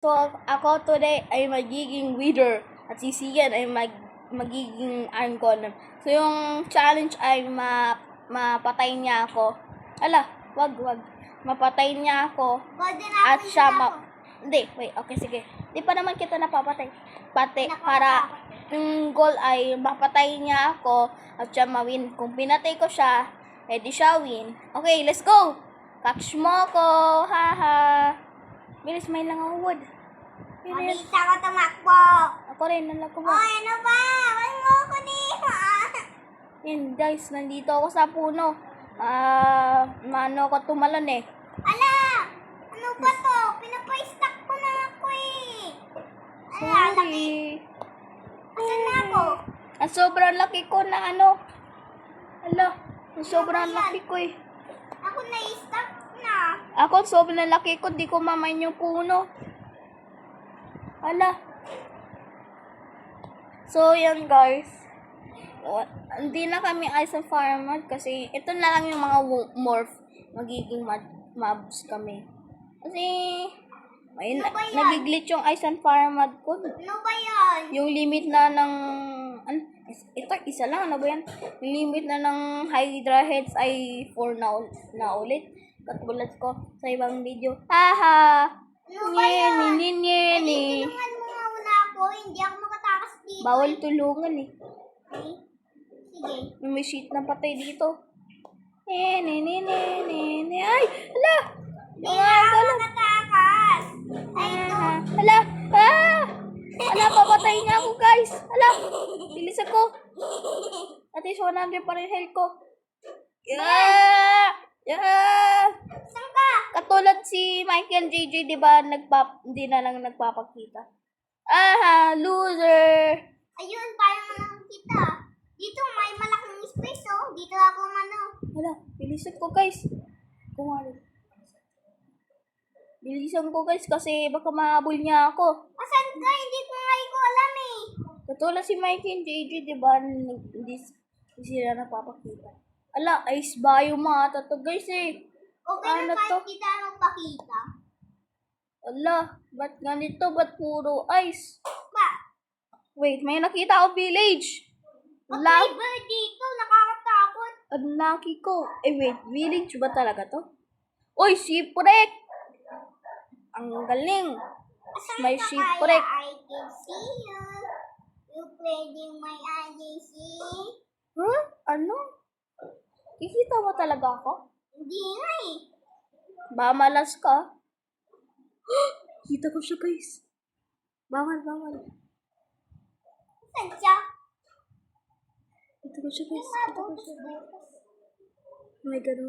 So, ako today ay magiging winner at si Sian ay magiging iron golem. So, yung challenge ay mapatay niya ako. Ala, wag. Mapatay niya ako at siya Hindi, wait, okay, sige. Di pa naman kita napapatay. Para yung goal ay mapatay niya ako at siya mawin. Kung pinatay ko siya, di siya win. Okay, let's go! Catch mo ko! Haha! Bilis, may lang ang wood. Bilis. Mabilis ako tumakbo. Ako rin, nalako mo. Ay, ano ba? Wala mo ako dito. Yan, guys, nandito ako sa puno. Mano ako tumalon eh. Ala! Ano ba to? Pinapa-stack ko na ako eh. Ala, laki. Sorry. Asan na ako? Ang sobrang laki ko na ano. Ala, ang sobrang laki ko eh. Ako na-stack na. Ako, sobrang laki ko, di ko mamain yung puno. Ala. So, yan guys. Hindi na kami ice and fire mod kasi ito na lang yung mga morph. Magiging mobs kami. Kasi, may nag-glitch yung ice and fire mod ko. Ano ba yan? Yung limit na ng... ito, isa lang. Ano ba yan? Yung limit na ng Hydra heads ay 4 na ulit. Katulad ko sa ibang video. Haha! Ano ba yan? Nyeni. Tulungan mo nga muna ako. Hindi ako makatakas dito. Bawal tulungan eh. Okay? Sige. May sheet na patay dito. Ay! Hala! Hindi na ako makatakas. Ay, ito. Hala! Hala, papatay niya ako guys. Hala! Bilis ako. At least 100 pa rin health ko. Yeah! Saan ka? Katulad si Michael JJ, di ba, hindi na lang nagpapakita. Loser! Ayun, parang lang kita. Dito, may malaking space, oh. Dito ako, Hala, bilisan ko guys. Bilisan ko guys kasi baka mahabol niya ako. Asan ka? Hindi ko alam, eh. Katulad si Michael JJ, di ba, hindi sila napapakita. Ala, ice bio mata to guys eh. Okay Ano na to? kahit kita magpakita. Ala, ba't ganito? Ba't puro ice? Ba? Wait, may nakita ako village. May bird dito, nakakatakot. Ang lucky ko. Wait, village ba talaga to? Uy, shipwreck! Ang galing. Asan May ka shipwreck. kaya? I can see you. You playing my IDC. Huh? Ano? Kikita mo talaga ako? Hindi nga eh. Ba malas ka? Kita ko siya guys. Bawal. Saan siya? Kita ko siya guys. Butas. Oh my god.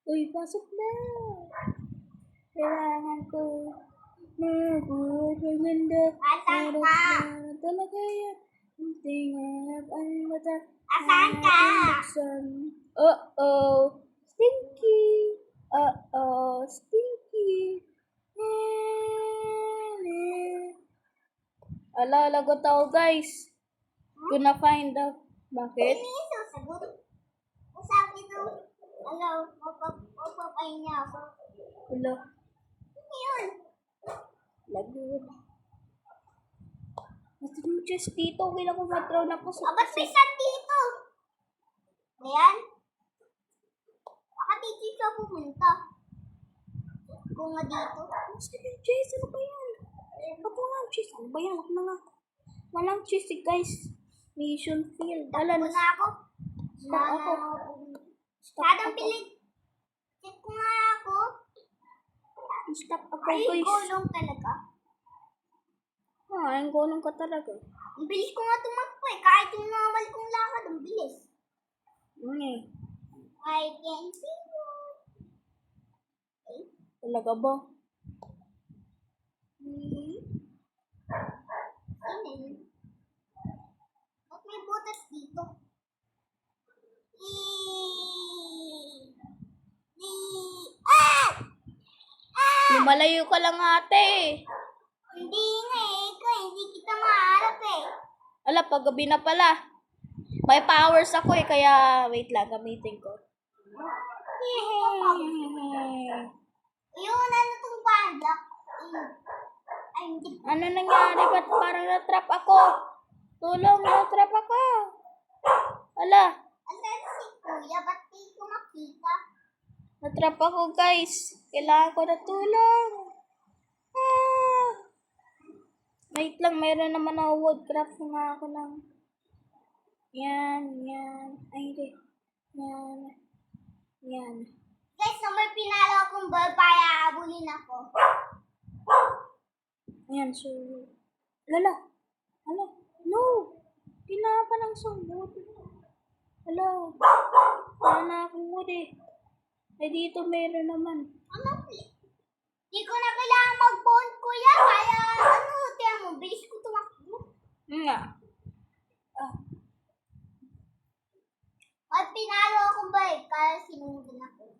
Uy, pasok na. Kailangan ko mabuhat maganda. Asan ka? Talaga yan. Ang tingap ang mata. Asan ka? Uh-oh. Stinky. Ala, lagot ako guys. Gonna find out. Bakit? Hindi susagot. Sabi nung, mapapahin niya ako. Ala, Yun. lagot. Ito yung chest dito. Kailan ko matraw na po sa... Ba't may sand dito? Ayan. Baka dito siya pumunta. Kung nga dito. Basta yung chest. Ano ba yan? Ba't walang chest? Ano ba yan? Wag na nga. Walang chest eh, guys. Mission field. Ala, Muna ako. Stop ako. Sadang pilit. Check ko nga ako. Stop ako, Ay, guys. gulong talaga. Ang gulong ka talaga. Ang bilis ko nga tumakbo eh. Kahit yung normal kong lakad, ang bilis. I can see you. Talaga ba? Ba't may butas dito? Lumalayo ka lang ate. Hindi nga eh. Ikaw, hindi kita maharap eh. Ala, paggabi na pala. May powers ako eh, kaya wait lang, gamitin ko. Yun, ano tong padlock? Ano nangyari? Ba't parang na-trap ako? Tulong, na-trap ako. Ala, Asan si Kuya? Ba't di ko makita? na-trap ako guys. Kailangan ko na tulong. Ah. Wait lang, mayroon naman ako woodcraft nga ako lang. Yan. Ay, hindi. Yan. Guys, so may pinalo akong ball para abulin ako. Ayan, so... Lala. No! Tinapa ng sambot. Hala. Wala na akong wood eh. Ay, dito meron naman. Ano? Di ko na kailangan mag-bond, Kuya. Kaya, tiyan mo, bilis ko tumakbo. Nga. At pinalo akong ball, kaya sinundan ako.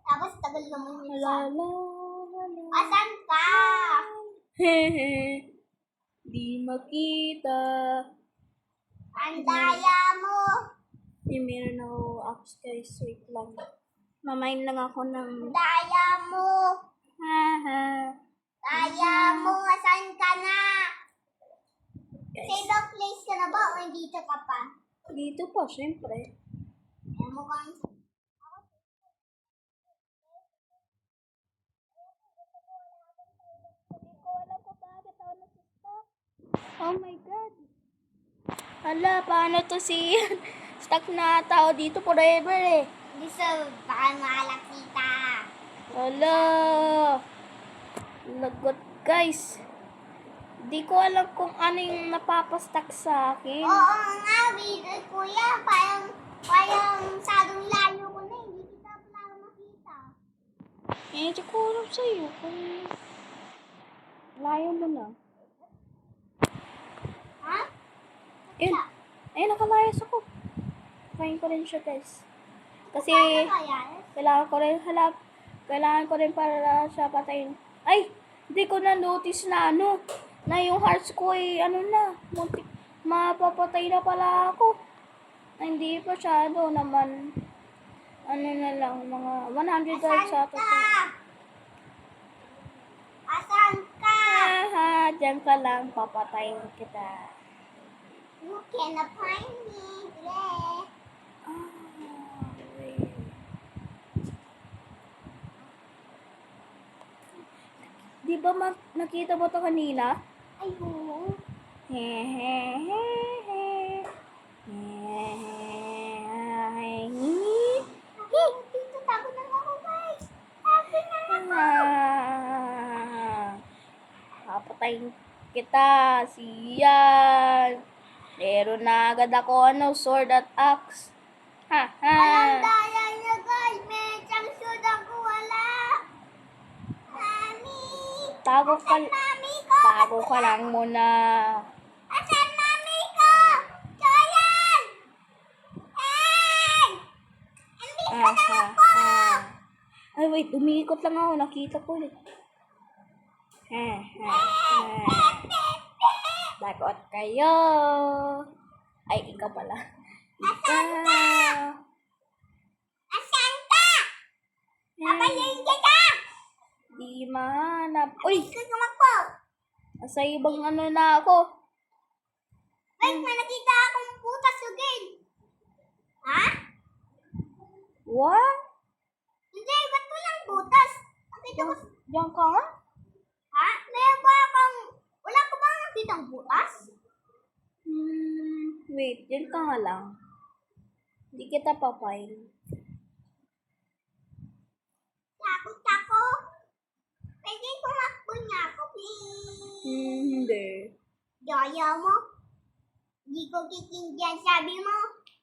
Tapos, tagal naman yun sa... Lala. Asan ka? Hehe. Di makita. Ang daya mo. Eh, meron ako axe guys. Wait lang. Mamain lang ako ng... Daya mo. Haha. Daya mo. Asan ka na? Guys. Sa ibang place ka na ba o dito ka pa? Dito po, syempre. Ayan mo kang... Oh my God. Hala, paano to si... Stuck na tao dito forever eh. Hindi sa baka malakita. Hala. Lagot guys. Di ko alam kung ano yung napapastuck sa akin. Oo nga, Wheeler, Kuya. Parang sadong layo ko na. Hindi kita pala makita. Eh, di ko alam sa'yo kung... Layo mo na. Ha? Yun. Eh, nakalayas ako. Kain ko rin siya, guys. Kasi, Ano kaya? kailangan ko rin para siya patayin. Ay! Hindi ko na-notice na na yung hearts ko ay, mapapatay na pala ako. Ay, hindi pa siya, naman. Na lang, mga 100 hearts sa ato. Asan ka? Haha, dyan ka lang, papatayin kita. You cannot find me. Gle. Di ba nakita mo to kanina? Ay, oo. Dito tago na ako, guys. Sabi na ako. Papatayin kita, siyan. Meron na agad ako, sword at axe. Walang daya niya, guys. May changsud ako, wala. Mami. Tago Mami ko. lang muna. Asan mami ko? Joyan! Hey! Andito na ako! Ay, wait, umiikot lang ako. Nakita ko ulit. Lagot kayo. Ay, ikaw pala. Asan ka? Asan ka? Napalin kita! Di mahanap. Uy! Gusto tumakbo. Sa ibang na ako. Wait, may nakita akong butas again. Ha? What? Hindi, ba't walang butas? Nakita ko... Diyan ka nga? Ha? Wala ka bang nakitang butas? Wait, diyan ka nga lang. Hindi kita papain. Takot ako. Pwede tumakbo niya ako, please. Hindi. Daya mo? Hindi ko kikindihan sabi mo.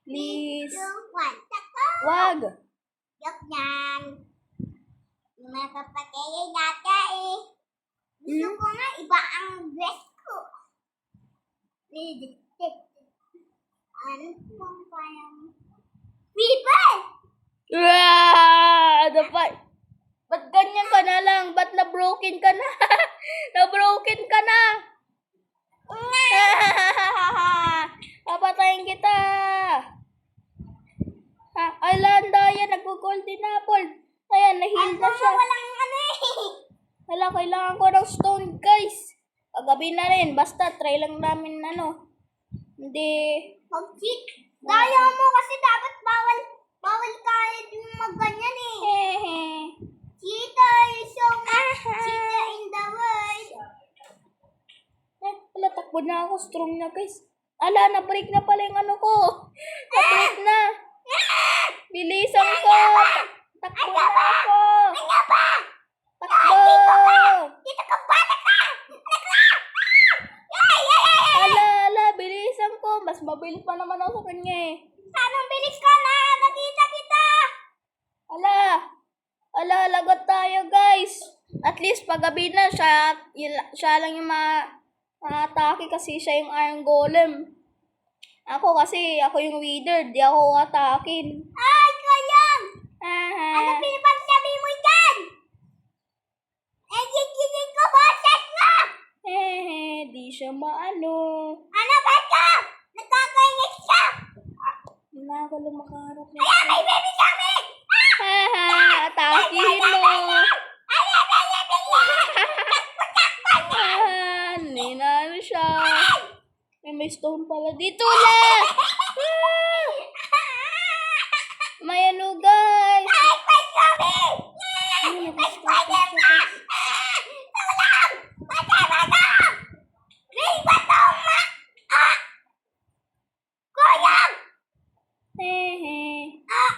Please. 2, 1, tako! Wag! Joke yan. Yung mga kapatid dati eh. Gusto ko nga iba ang dress ko. Ano pong parang... People! Ano pa? Ba't ganyan ka na lang? Ba't na-broken ka na? Na-broken ka na! Papatayin kita! Ay, landa yan. Nag-golden apple. Ayan, nahil na siya. Walang ano eh. Hala, kailangan ko ng stone, guys. Kagabi na rin. Basta, try lang namin Hindi. Mag-cheat. Gaya mo kasi dapat bawal ka yung magganyan eh. Hehe. Cheater is so cheater in the world. Hala, takbo na ako. Strong na, guys. Ala, na-break na pala yung ano ko. Na-break na. Bilisan ko. Takbo na ako. Ano ba? Takbo. Dito ka bata ka! Ala, bilisan ko. Mas mabilis pa naman ako sa kanya eh. Sanang bilis ka na! Nakita kita! Ala, lagot tayo guys. At least paggabi na, siya lang yung ma-atake kasi siya yung Iron Golem. Ako yung Wither, di ako atakin. Ay, kayang! Ano Aha. pinapagsabi mo dyan? Eh, gigigil ko boses mo! Hehe, di siya maano. Ano ba ito? Nagkakainis siya! Wala ko lang makaharap na. Ayan, may baby sa amin! Haha, atakihin mo. Ah, ninano siya. May stone pala dito na. Ah, may ano guys. Ay, may sabi! Ay, May nag-stop spider siya. na! Tulong! Bato! May bato ma! Ah! Kuyang! Hehe. Ah!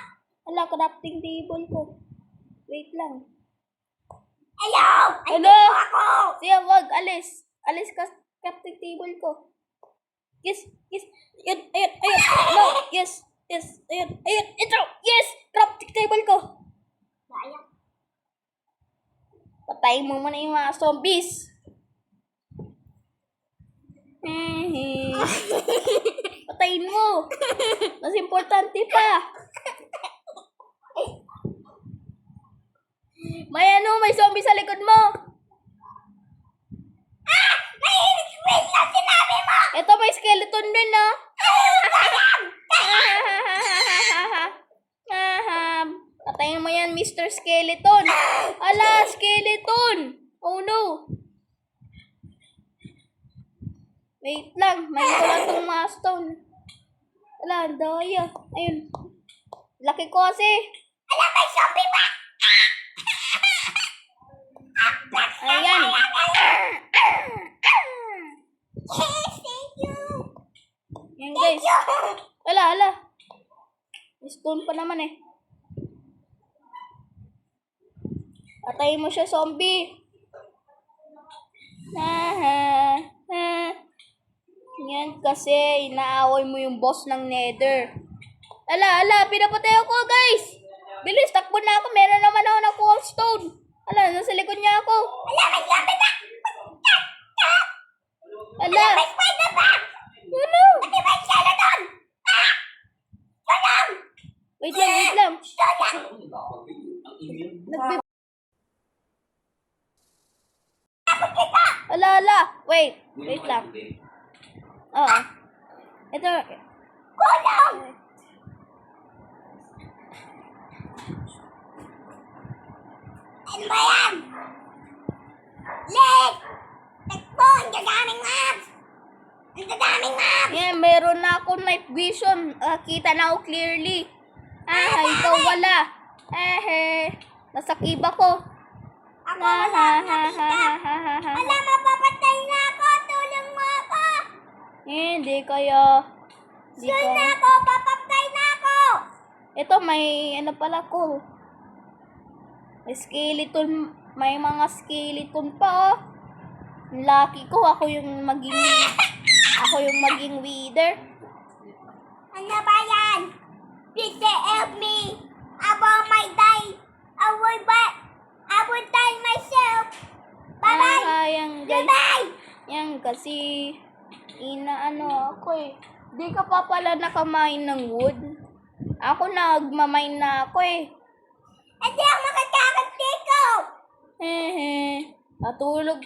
Wala, crafting table ko. Wait lang. Ayaw! Ay, Ano? dito ako! Siya, wag. Alis. Alis ka crafting table ko. Yes. Ayun. No, yes. Ayun. Ito. Yes. Crafting table ko. Sayang. Patayin mo muna yung mga zombies. Hehe. Patayin mo. Mas importante pa. May zombie sa likod mo. Ah! May wait lang sinabi mo! Ito may skeleton din, no? Patayin mo yan, Mr. Skeleton. Ala, skeleton. Oh no. Wait lang, may wala tong mga stone. Ala, ang daya. Ayun. Laki ko kasi. Alam, may zombie pa! Ayan. Yes, thank you! Yan guys. Ala. May stone pa naman eh. Patayin mo siya, zombie. Yan kasi, inaaway mo yung boss ng Nether. Ala, pinapatay ako, guys. Bilis, takbo na ako. Meron naman ako nakuha stone. Ala, nasa likod niya ako. Alam, may zombie pa! Ala, May spider pa! ano? Pati may skeleton! Ah! Tulong! Wait lang. Tulong! Ala. Wait lang. Oo. Ito. Kulong! Ano ba yan? Leg! Tekpo! Ang dadaming maps! Ang dadaming maps! Yan, meron na ako night vision. Kita na ako clearly. Ikaw wala. Nasa kiba ko. Ako wala akong nakita. Wala, mapapatay na ako! Tulong mo ako! Hindi kaya. Sure na ako! Papatay na ako! Ito may ano pala ko. May skeleton. May mga skeleton pa. Lucky ko. Ako yung maging Wither. Ano ba yan? Please help me! I might die! I will die myself! Bye-bye! Yan guys. Goodbye! Yan kasi inaano ako eh. Di ka pa pala nakamine ng wood. Ako nagmamine na ako eh. Hindi ako makatakas dito! Natulog.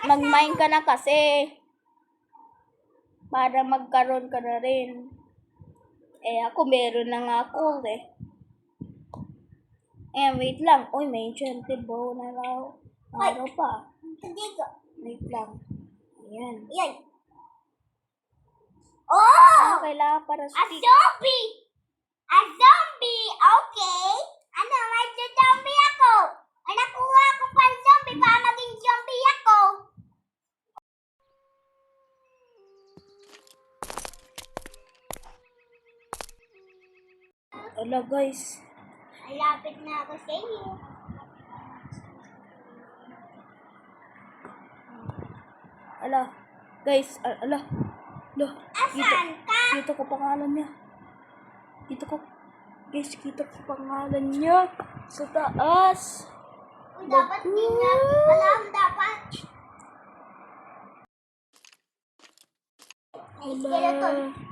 Mag-mine ka na kasi. Para magkaroon ka na rin. Ako meron na nga ako eh. Wait lang. Uy, may enchanted bow na raw. Araw pa. Hindi ko. Wait lang. Ayan. Yan. Oh! Kailangan para A stick. zombie! A zombie! Okay. Ano, may zombie ako. Ay, nakuha akong pan-zombie para maging zombie ako. Ala guys. Malapit na ako sa inyo. Ala. Guys. Ala. Ala. Asan ka? Kita ko pangalan niya. Kita ko. Guys, kita ko pangalan niya. Sa taas. Uy, dapat din na. Alam, dapat. Ay, skeleton. Ala.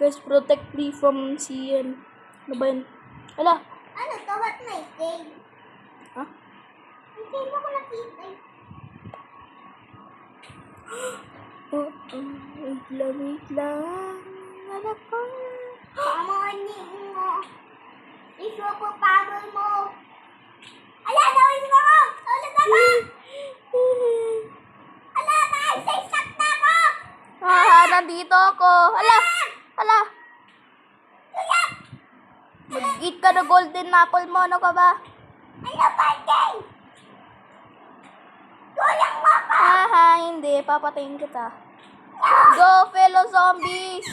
Guys, protect me from CN. Ano ba yun? Ala. Ano to? Ba't may cave? Ha? May cave ako nakita. Wait lang, wait lang. Anak ko. Pamoning mo. Iso ko pagod mo. Ala, nawin mo ako. Tulog ako. Ala, naisay-sak na ako. Nandito ako. Ala. Ala. Mag-eat ka na golden apple mo. Ano ka ba? Ano ba, Jay? Tulong mo ako. Hindi. Papatayin kita. Go, fellow zombies!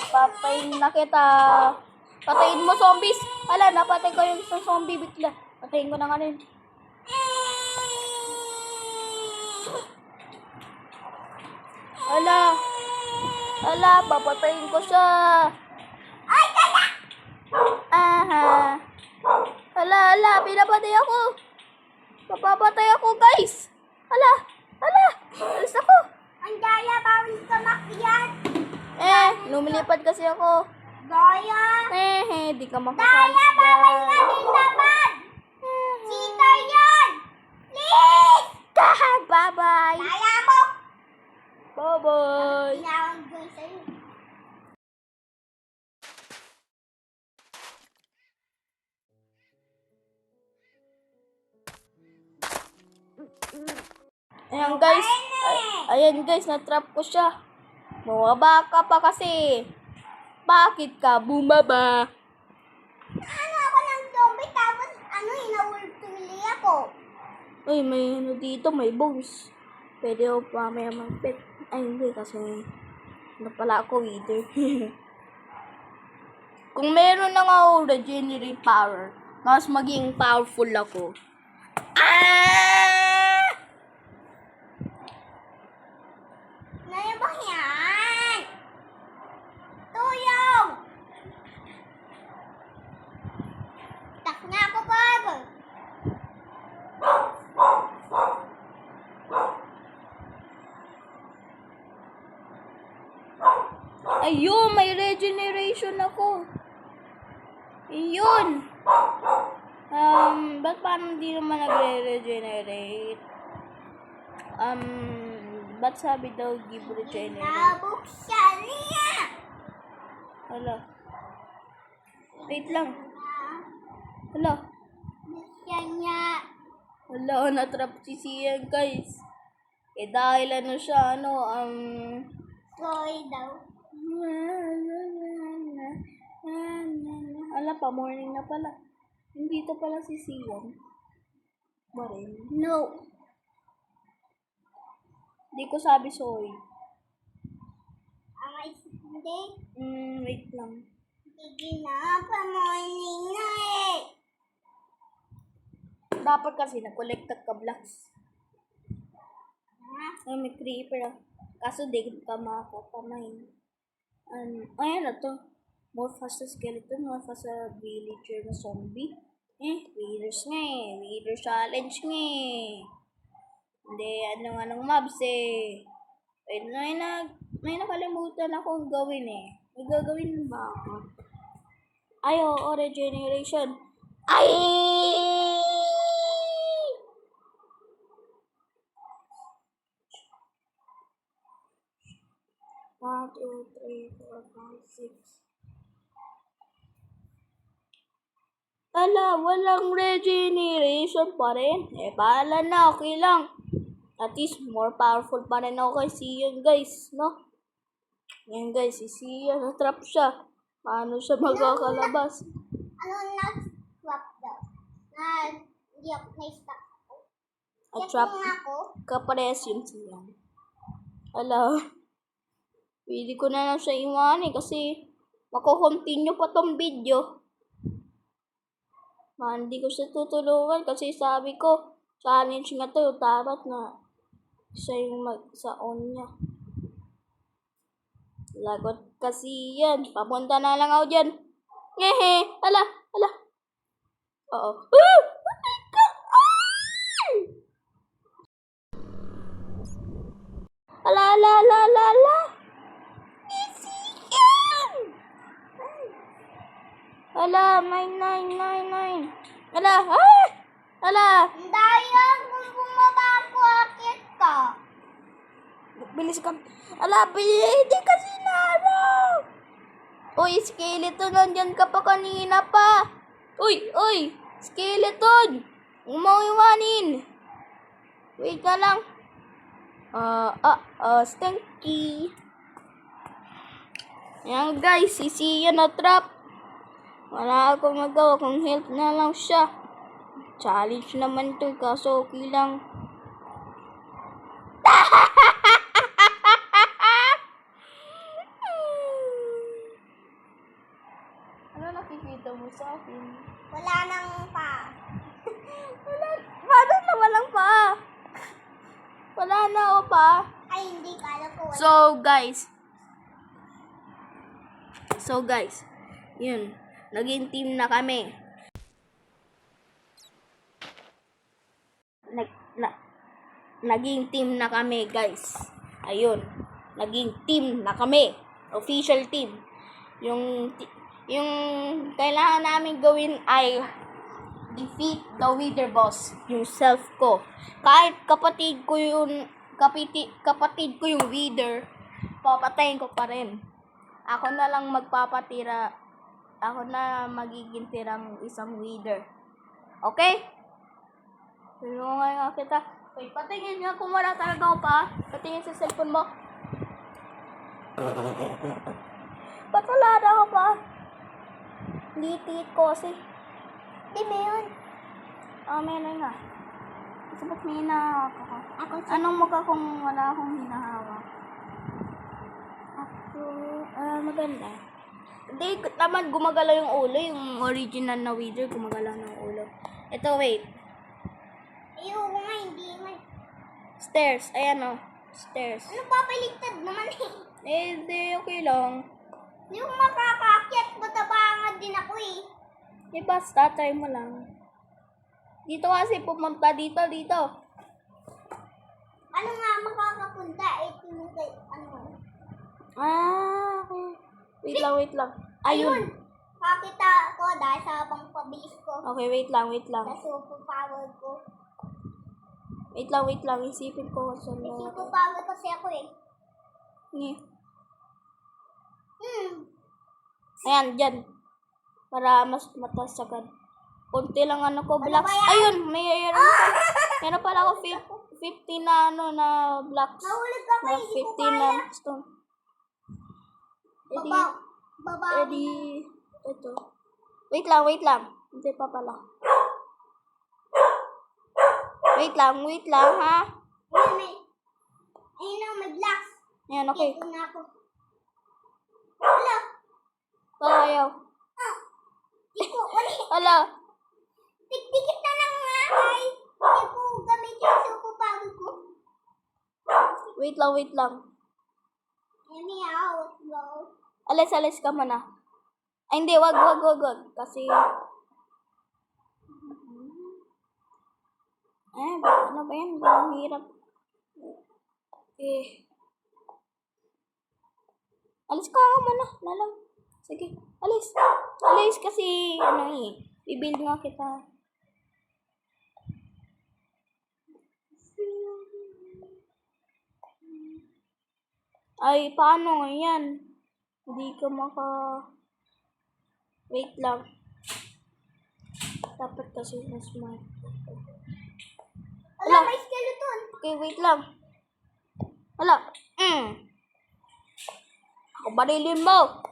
Papatayin na kita. Patayin mo, zombies. Ala, napatay ko yung sa zombie bigla. Patayin ko na nga rin. Ala. Ala, papatayin ko siya. Ay, kaya. Ala, pinapatay ako. Papapatay ako, guys. Ala, alis ako. Ang daya, bawal ka makyat. Lumilipad kasi ako. Daya. Di ka Daya, makakalis bawal ka dyan. din naman. Cheater yan. Please. Bye-bye. Daya mo. Bye-bye. Tinawag ko sa'yo. Ayan guys, na-trap ko siya. Bumaba ka pa kasi. Bakit ka bumaba? Ano ako ng zombie tapos ina-wolf to nili ako. Uy, may ano dito, may bones. Pwede ako mamaya mag-pet. Ay, hindi kasi ano pala ako, wither. Kung meron na nga ako regenerate power, mas maging powerful ako. Ano ba yan? Tuyong! Tak na ako pag. Ayun, may regeneration ako. Ayun. Ba't parang hindi naman nagre-regenerate? Ba't sabi daw give regenerate? Nabuksan niya! Hala. Wait lang. Hala. Buksan niya. Hala, natrap si Sian, guys. Dahil ano siya, Sorry daw. Ala pa, morning na pala. Nandito pala si Sian. Ba rin? No. Di ko sabi sorry. Ang hindi. Wait lang. Sige na, pa-morning na eh. Dapat kasi nag-collect ka blocks. Ha? Ay, may creeper ah. Kaso di ka makakapamain. Ayan na to. More fast sa skeleton, more fast sa villager na zombie. Raiders nga eh. Raider challenge nga eh. Hindi, anong mobs eh. May nakalimutan akong gawin eh. May gagawin ba ako? Ay, oo, regeneration. Ay! What 6. Ala, walang regeneration pa rin. Eh, bahala na, okay lang. At least, more powerful pa rin ako kay Sian, guys, no? Yan, guys, si Sian, na-trap siya. Paano siya magkakalabas? Ano na-swap daw? Na, hindi ako, na-stop ako. At-trap, Check mo ako. kapares yun Sian. Ala, pili ko na lang siya iwanin kasi mako-continue pa tong video. Hindi ko siya tutulungan kasi sabi ko, challenge nga to, dapat na siya yung sa on niya. Lagot kasi yan. Papunta na lang ako dyan. Ngehe! Ala! Ala! Oo. Ah! Oh my God! Ay! Ala! Ala! Ala! Ala! Ala! Easy yan! Ala! Nine. Ala! Ah! Ala! Dahil kung bumaba ako, akit ka. Bilis ka. Ala, hindi kasi naraw. Uy, skeleton, nandyan ka pa kanina pa. Uy, skeleton. Umawiwanin. Wait ka lang. Stinky. Ayan guys, si Sia na trap. Wala akong magawa kung help na lang siya. Challenge naman to, kaso okay lang. Ano nakikita mo sa akin? Wala nang pa. Paano na walang pa? Wala na ako pa. Ay, hindi. Kala ko wala. So guys, yun. Naging team na kami. Naging team na kami, guys. Ayun. Naging team na kami. Official team. Yung kailangan namin gawin ay defeat the Wither boss. Yung self ko. Kahit kapatid ko yung Wither, papatayin ko pa rin. Ako na lang magpapatira. Ako na magiging tirang isang Wither. Okay? Tulungan nga kita. Wait, patingin nga kung wala talaga ako pa. Patingin sa cellphone mo. Ba't wala na ako pa? Litit ko kasi. Di meron. Meron nga. Kasi ba't may hinahawak ako? Anong mukha kung wala akong hinahawak? Ako, maganda. Hindi naman gumagalaw yung ulo. Yung original na Wither, gumagalaw ng ulo. Ito, wait. Ayoko nga, hindi nga. Stairs. Ayan o. Stairs. Ano papaligtad naman eh? Hindi, okay lang. Hindi ko makakaakyat. Matabangan din ako eh. Di basta, try mo lang. Dito kasi, pumunta dito. Ano nga makakapunta eh? Tinutay, ano? Okay. Wait lang. Ayun. Kakita ko dahil sa pagpabilis ko. Okay, wait lang. Sa superpower ko. Wait lang. Isipin ko kung saan May na. superpower kasi ako eh. Ayan, dyan. Para mas mataas agad. Konti lang ko, blocks. ba yan? Ayun, meron pala ako 50 na na blocks. Nahulog ako Na eh. Hindi ko 50 na kaya. stone. Baba. Ito. Wait lang. Hindi pa pala. Wait lang, ha? Ayun na, may blocks. Ayan, okay. Ito na ako. Wala. Ayaw. Ala. Dikit na lang nga ay. Hindi ko gamit yung superpower ko. Wait lang. Emi out. Wow. Alis ka muna. Ay, hindi. Wag. Kasi, ano ba yan? Ang hirap. Alis ka muna. Nalang. Sige. Alis kasi, i-build nga kita. Ay, paano yan? Hindi ka Wait lang. Dapat kasi na smart. Wala, may skeleton. Okay, wait lang. Wala. Ako barilin mo.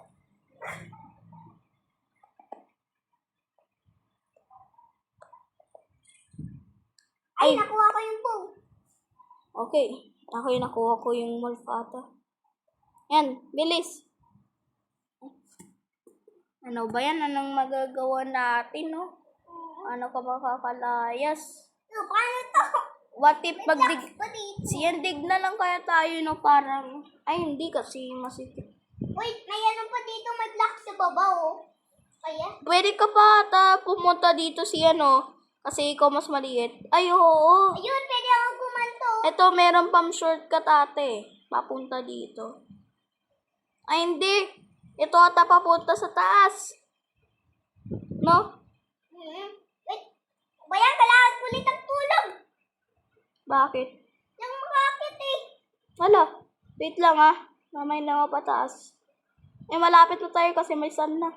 Ay, nakuha ko yung bow. Okay. Ako yung nakuha ko yung Malfata. Yan, bilis. Ano ba yan? Anong magagawa natin, no? Ano ka makakalayas? No, paano to? What if magdig... Pati. Siyandig na lang kaya tayo, no? Parang... Ay, hindi kasi masikip. Wait, may ano pa dito, may block sa baba, oh. Kaya? Pwede ka pa ata pumunta dito si ano, kasi ikaw mas maliit. Ay, oo. Ayun, pwede ako kumanto. Ito, meron pang shortcut ate. Papunta dito. Ay, hindi. Ito ata papunta sa taas. No? Wait, bayan, kailangan ko ulit ang tulog. Bakit? Yung makakit eh. Wala. Wait lang ah. Mamay na ako pataas. Eh, malapit na tayo kasi may sun na.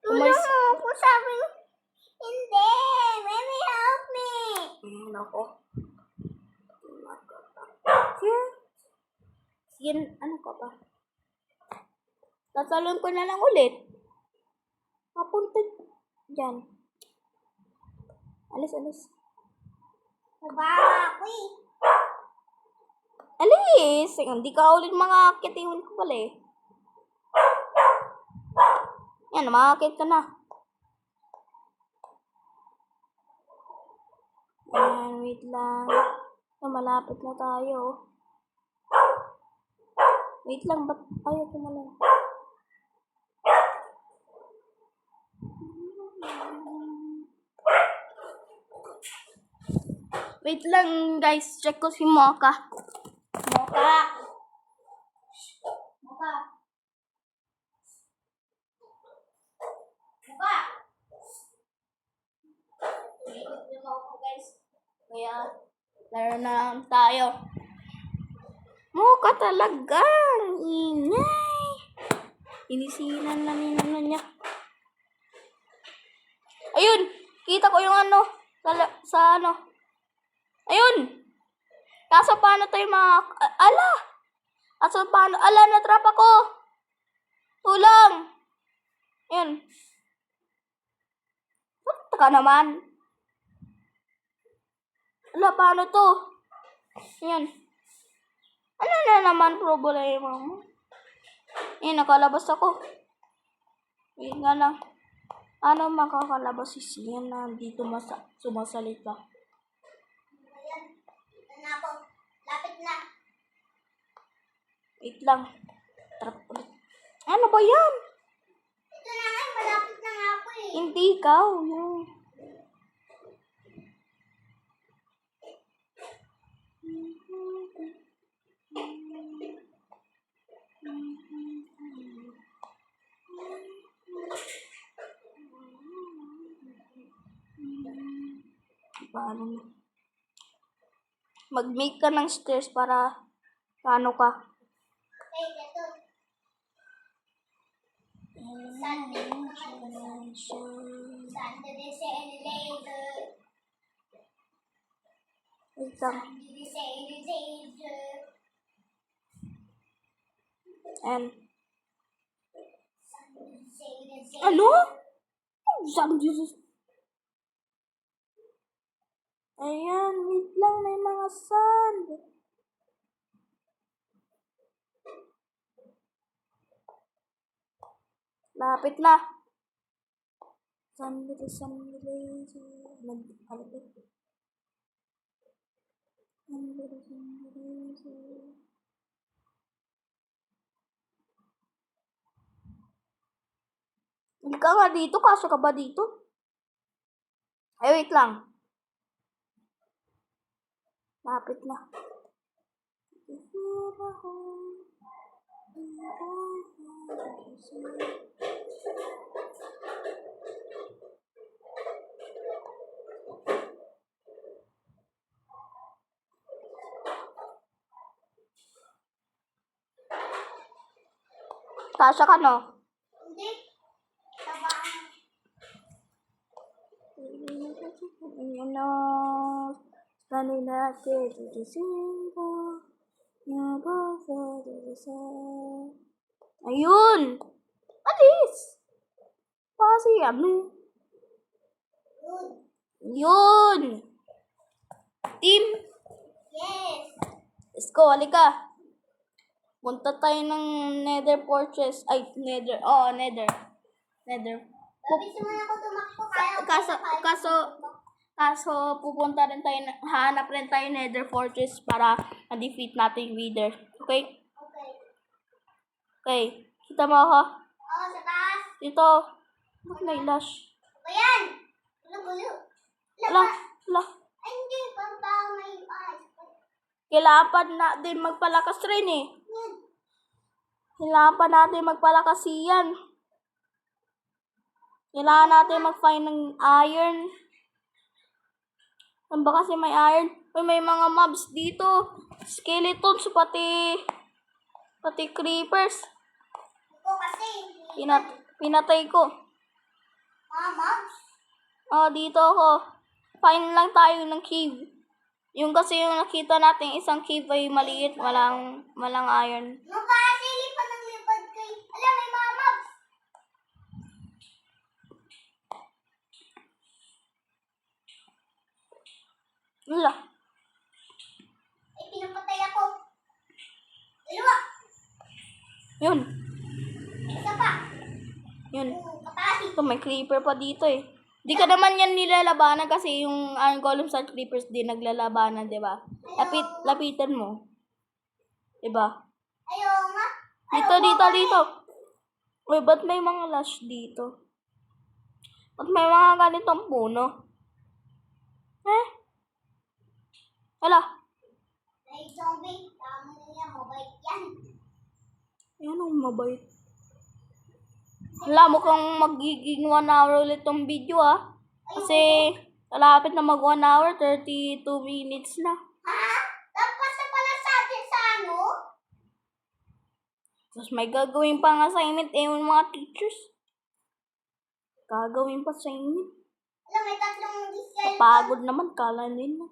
Tulong mo ako, sabi mo. Hindi, maybe help me. Nako. Yan, ano ka ba? Tatalon ko na lang ulit. Papunta dyan. Alis. Baba ako eh. Alis! Hindi ka ulit makakakit. Iwan ko pala eh. Yan, makakakit ka na. Ayan, wait lang. Malapit na tayo. Wait lang, ba't ayaw ko na lang? Wait lang guys, check ko si Mocha. Mocha! Baba. Baba. Ikot yung ako guys. Kaya, laro na lang tayo. Mocha talaga! Ang ingay! Inisinan na ano niya. Ayun! Kita ko yung ano. Sa ano. Ayun! Kaso paano tayo ala! Kaso paano? Ala, natrap ako! Tulang! Ayun. Ba't ka naman? Ala, paano to? Ayun. Ano na naman problema mo? Ayun, nakalabas ako. Wait nga lang. Ano makakalabas si Sian na dito sumasalita? Ayan, ito na ako. Lapit na. Wait lang. Trap ulit. Ano ba yan? Ito na nga, malapit na nga ako eh. Hindi ikaw. Yun. Paano na? Mag-make ka ng stairs para paano ka? Okay, ito. Sunday sa laser. Wait lang. Laser. And ano? Ayan, wait lang, may mga sand. Lapit na. Sand. Nag-alapit. Hindi ka nga dito, kasya ka ba dito? Ay, wait lang. Lapit na. Kasha ka, no? Hindi. Tabang. Ayun! Alis! Kasi ano? Good. Yun! Team, Yes. let's go, halika. Punta tayo ng Nether Fortress. Ay, Nether. Oo, Nether. Nether. Babis mo na ako tumakbo. Kaya Kaso, pupunta rin tayo, hahanap rin tayo Nether Fortress para ma-defeat natin yung Wither. Okay? Okay. Okay. Kita mo ako? Oh, sa taas. Dito. Ba't may lash? Ayan. Gulo-gulo. Ala, ala. Ay, hindi. Pagka may eyes. Kailangan pa natin magpalakas rin eh. Yan. Kailangan pa natin magpalakas yan. Kailangan natin mag-find ng iron. Saan ba kasi may iron? Uy, may mga mobs dito. Skeletons, pati creepers. Ito kasi. Pinatay ko. Mobs. Oh, dito ako. Find lang tayo ng cave. Yung kasi yung nakita natin isang cave ay maliit, walang iron. Mukha kasi lipad ng lipad kay. Alam, may mga mobs. Wala. Ay, pinapatay ako. Dalawa. Yun. Isa pa. Yun. Patay. Ito, may creeper pa dito eh. Di ka naman yan nilalabanan kasi yung Iron Golem sa creepers din naglalabanan, di ba? Lapitan mo. Di ba? Ayaw nga. Dito. Uy, ba't may mga lash dito? Ba't may mga ganitong puno? Hala. Ay, zombie. Tama na yan. Mabait yan. Yan ang mabait. Hala, mukhang magiging 1 hour ulit tong video ah. Kasi, malapit na mag 1 hour, 32 minutes na. Ha? Tapos na pala sa atin sa ano? Tapos may gagawin pang assignment yung mga teachers. Gagawin pa assignment. Alam, may tatlong skeleton. Kapagod naman, kala nila.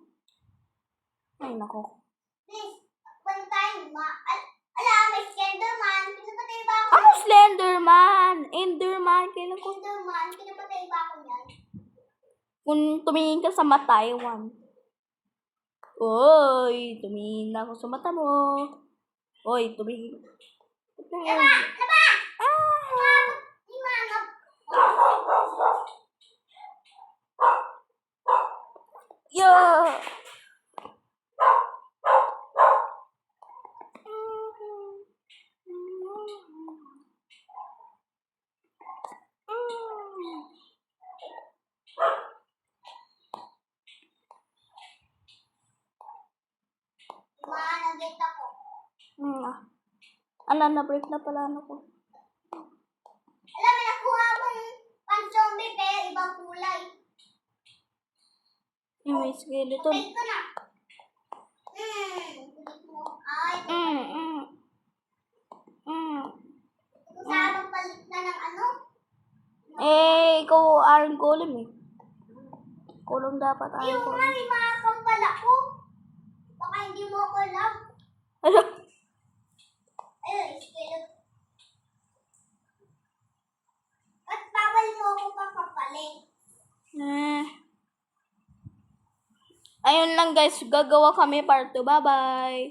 Ay, nako. Please, one time. Alam, may Slenderman. Pinapatay ba ako? Ano Slenderman? Enderman, kailan ko. Slenderman. Pinapatay ba ako yan? Kung tumingin ka sa mata, Ewan. Oy, tumingin na ako sa mata mo. Oy, tumingin. Laba! Laba! Laba! Di manap. Yeah. Managit ako. Na-break na pala ano ko. Alam, may nakuha akong pan-zombie pero ibang kulay. Yung may skeleton. Patay ko na. Ay, kasama palit na ng ano? Ikaw Iron Golem eh. Ikaw lang dapat Iron Yung nga, Golem. may mga kampala ko. Baka hindi mo ako alam. Ano? Ayun, skeleton. At bawal mo ako papapalit. Ayun lang guys, gagawa kami part 2. Bye-bye.